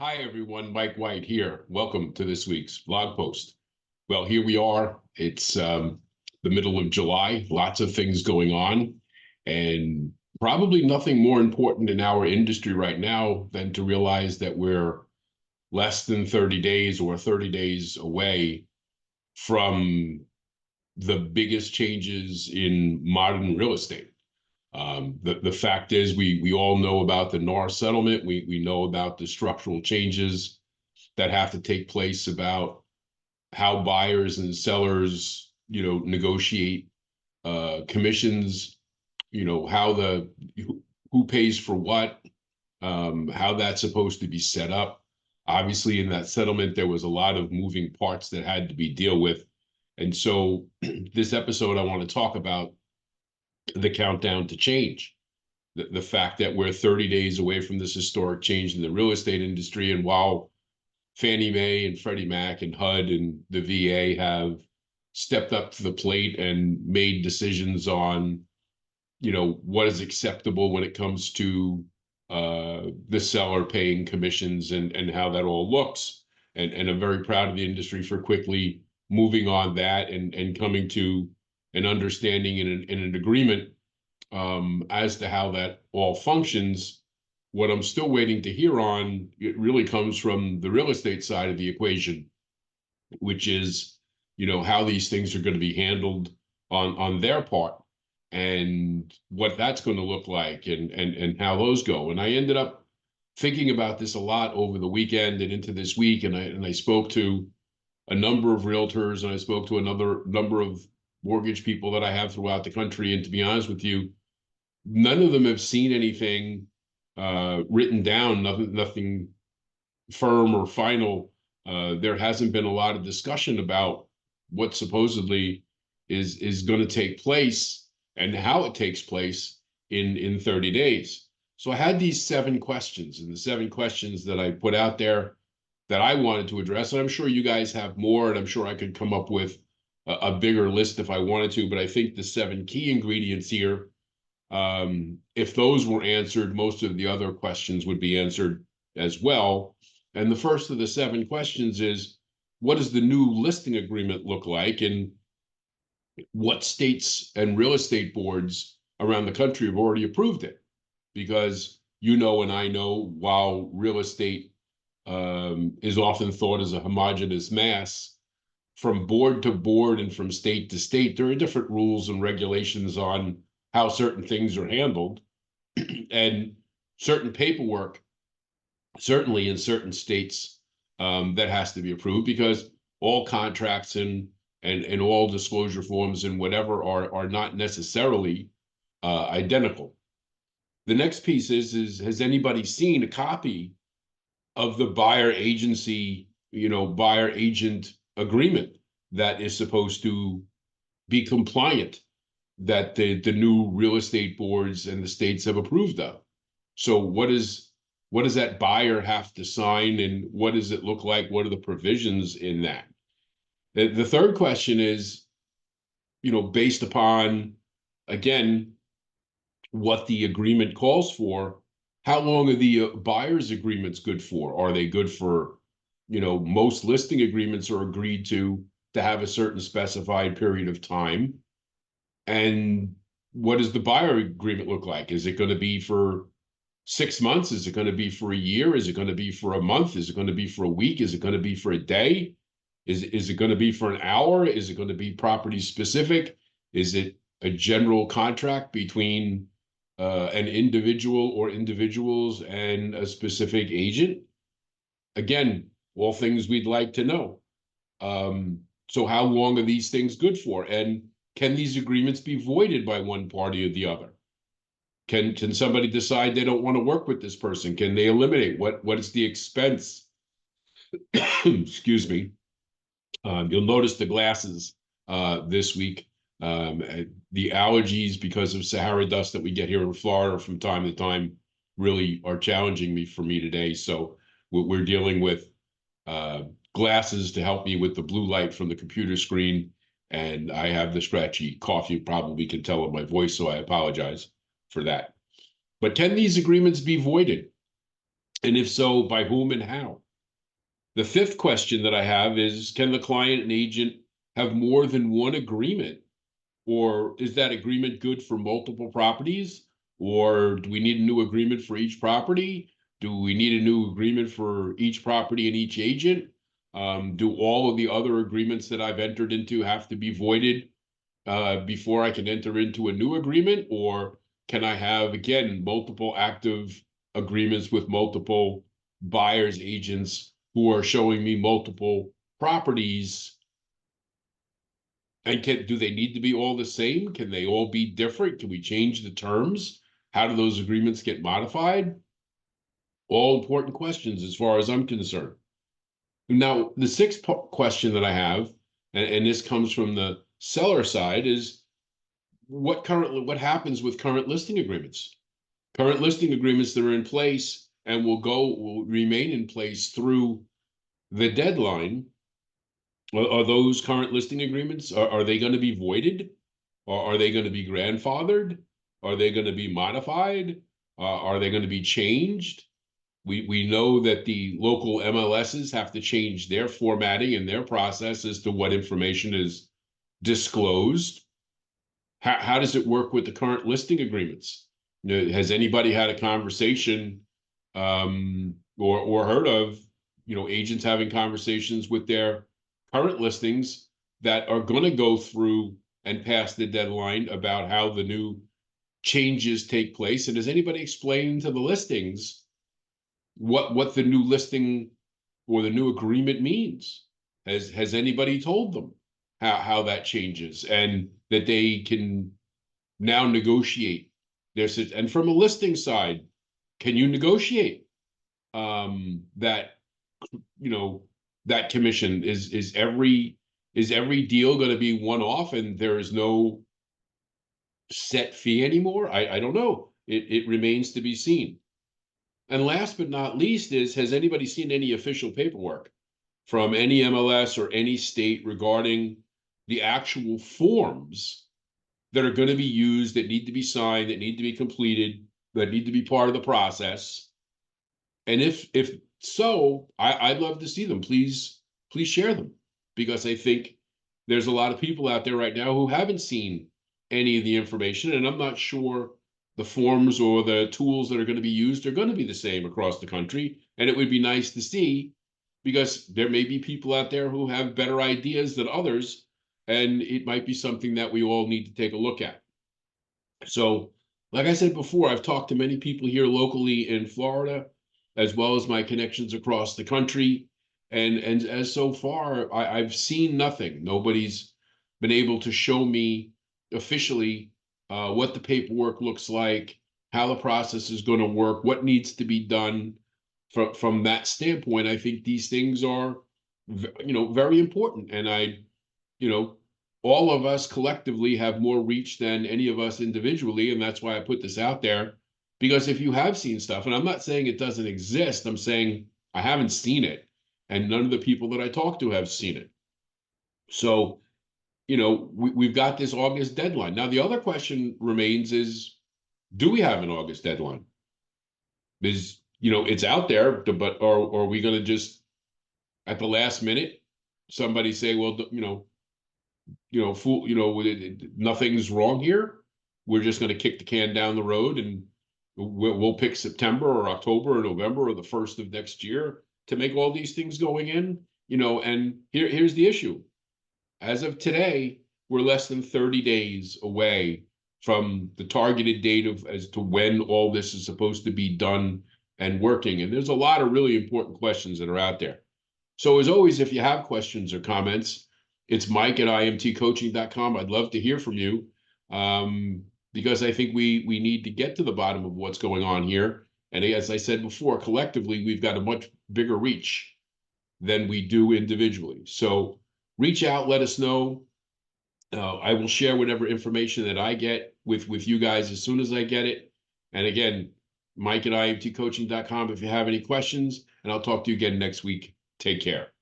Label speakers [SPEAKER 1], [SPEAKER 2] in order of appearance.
[SPEAKER 1] Hi, everyone. Mike White here. Welcome to this week's blog post. Well, here we are. It's the middle of July. Lots of things going on, and probably nothing more important in our industry right now than to realize that we're less than 30 days or 30 days away from the biggest changes in modern real estate. The fact is, we all know about the NAR settlement. We know about the structural changes that have to take place about how buyers and sellers, negotiate commissions, how who pays for what, how that's supposed to be set up. Obviously, in that settlement, there was a lot of moving parts that had to be dealt with. And so this episode, I want to talk about the countdown to change, the fact that we're 30 days away from this historic change in the real estate industry. And while Fannie Mae and Freddie Mac and HUD and the VA have stepped up to the plate and made decisions on, what is acceptable when it comes to the seller paying commissions and how that all looks. And I'm very proud of the industry for quickly moving on that and coming to an understanding and an agreement as to how that all functions. What I'm still waiting to hear on, it really comes from the real estate side of the equation, which is, how these things are going to be handled on their part and what that's going to look like and how those go. And I ended up thinking about this a lot over the weekend and into this week, and I spoke to a number of realtors, and I spoke to another number of mortgage people that I have throughout the country. And to be honest with you, none of them have seen anything written down, nothing firm or final. There hasn't been a lot of discussion about what supposedly is going to take place and how it takes place in 30 days. So I had these 7 questions, and the 7 questions that I put out there that I wanted to address, and I'm sure you guys have more, and I'm sure I could come up with a bigger list if I wanted to, but I think the 7 key ingredients here, if those were answered, most of the other questions would be answered as well. And the first of the 7 questions is, what does the new listing agreement look like, and what states and real estate boards around the country have already approved it? Because and I know, while real estate is often thought as a homogeneous mass, from board to board and from state to state, there are different rules and regulations on how certain things are handled, and certain paperwork, certainly in certain states, that has to be approved, because all contracts and all disclosure forms and whatever are not necessarily identical. The next piece is has anybody seen a copy of the buyer agency, buyer agent agreement that is supposed to be compliant, that the new real estate boards and the states have approved of? So what does that buyer have to sign, and what does it look like? What are the provisions in that? The third question is, based upon, again, what the agreement calls for, how long are the buyer's agreements good for? Are they good for, most listing agreements are agreed to have a certain specified period of time. And what does the buyer agreement look like? Is it going to be for 6 months? Is it going to be for a year? Is it going to be for a month? Is it going to be for a week? Is it going to be for a day? Is it going to be for an hour? Is it going to be property specific? Is it a general contract between an individual or individuals and a specific agent? Again, all things we'd like to know. So how long are these things good for? And can these agreements be voided by one party or the other? Can somebody decide they don't want to work with this person? Can they eliminate? What is the expense? Excuse me. You'll notice the glasses this week. The allergies because of Sahara dust that we get here in Florida from time to time really are challenging for me today. So we're dealing with glasses to help me with the blue light from the computer screen. And I have the scratchy cough. You probably can tell in my voice, so I apologize for that. But can these agreements be voided? And if so, by whom and how? The fifth question that I have is, can the client and agent have more than one agreement? Or is that agreement good for multiple properties? Or do we need a new agreement for each property? Do we need a new agreement for each property and each agent? Do all of the other agreements that I've entered into have to be voided before I can enter into a new agreement? Or can I have, again, multiple active agreements with multiple buyers, agents who are showing me multiple properties? And do they need to be all the same? Can they all be different? Can we change the terms? How do those agreements get modified? All important questions as far as I'm concerned. Now, the sixth question that I have, and this comes from the seller side, is what happens with current listing agreements? Current listing agreements that are in place and will remain in place through the deadline. Are those current listing agreements, are they going to be voided? Or are they going to be grandfathered? Are they going to be modified? Are they going to be changed? We know that the local MLSs have to change their formatting and their process as to what information is disclosed. How does it work with the current listing agreements? Has anybody had a conversation or heard of agents having conversations with their current listings that are going to go through and pass the deadline about how the new changes take place? And has anybody explained to the listings what the new listing or the new agreement means? Has anybody told them how that changes and that they can now negotiate and from a listing side, can you negotiate that that commission? Is every deal going to be one off and there is no set fee anymore? I don't know. It remains to be seen. And last but not least has anybody seen any official paperwork from any MLS or any state regarding the actual forms that are going to be used, that need to be signed, that need to be completed, that need to be part of the process? And if so, I'd love to see them. Please share them, because I think there's a lot of people out there right now who haven't seen any of the information, and I'm not sure the forms or the tools that are going to be used are going to be the same across the country. And it would be nice to see, because there may be people out there who have better ideas than others, and it might be something that we all need to take a look at. So, like I said before, I've talked to many people here locally in Florida, as well as my connections across the country. And as so far, I've seen nothing. Nobody's been able to show me officially what the paperwork looks like, how the process is going to work, what needs to be done. From that standpoint, I think these things are, very important. And all of us collectively have more reach than any of us individually. And that's why I put this out there, because if you have seen stuff, and I'm not saying it doesn't exist, I'm saying I haven't seen it, and none of the people that I talk to have seen it. So, we've got this August deadline. Now, the other question remains is, do we have an August deadline? It's out there, but are we going to just, at the last minute, somebody say, well, nothing's wrong here, we're just going to kick the can down the road, and we'll pick September or October or November or the 1st of next year to make all these things going in? And here's the issue. As of today, we're less than 30 days away from the targeted date as to when all this is supposed to be done and working. And there's a lot of really important questions that are out there. So as always, if you have questions or comments, it's Mike@improvemytom. I'd love to hear from you, because I think we need to get to the bottom of what's going on here. And as I said before, collectively, we've got a much bigger reach than we do individually. So reach out, let us know. I will share whatever information that I get with you guys as soon as I get it. And again, Mike@improvemytom if you have any questions, and I'll talk to you again next week. Take care.